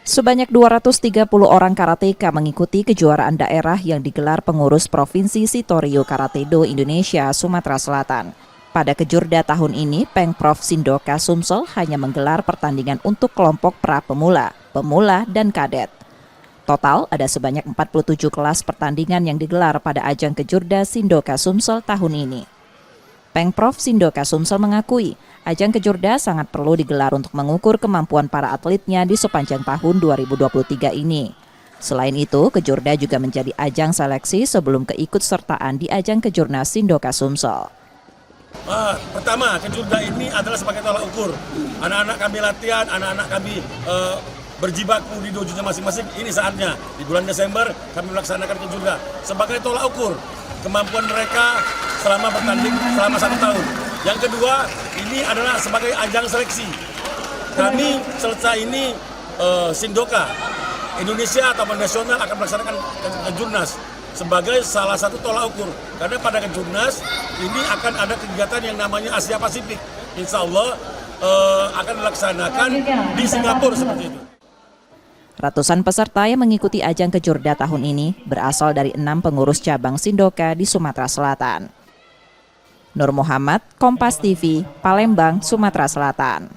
Sebanyak 230 orang karateka mengikuti kejuaraan daerah yang digelar pengurus Provinsi Sitorio Karate-Do Indonesia, Sumatera Selatan. Pada kejurda tahun ini, Pengprov Sindoka Sumsel hanya menggelar pertandingan untuk kelompok pra-pemula, pemula, dan kadet. Total ada sebanyak 47 kelas pertandingan yang digelar pada ajang kejurda Sindoka Sumsel tahun ini. Pengprov Sindoka Sumsel mengakui, ajang kejurda sangat perlu digelar untuk mengukur kemampuan para atletnya di sepanjang tahun 2023 ini. Selain itu, kejurda juga menjadi ajang seleksi sebelum keikutsertaan di ajang kejurnas Sindoka Sumsel. Pertama, kejurda ini adalah sebagai tolak ukur. Anak-anak kami latihan, anak-anak kami berjibaku di dojonya masing-masing. Ini saatnya, di bulan Desember kami melaksanakan kejurda sebagai tolak ukur kemampuan mereka selama bertanding selama 1 tahun. Yang kedua, ini adalah sebagai ajang seleksi. Kami selesai ini Sindoka Indonesia atau nasional akan melaksanakan kejurnas sebagai salah satu tolak ukur. Karena pada kejurnas ini akan ada kegiatan yang namanya Asia Pasifik. Insya Allah akan dilaksanakan di Singapura seperti itu. Ratusan peserta yang mengikuti ajang kejurda tahun ini berasal dari 6 pengurus cabang Sindoka di Sumatera Selatan. Nur Muhammad, Kompas TV, Palembang, Sumatera Selatan.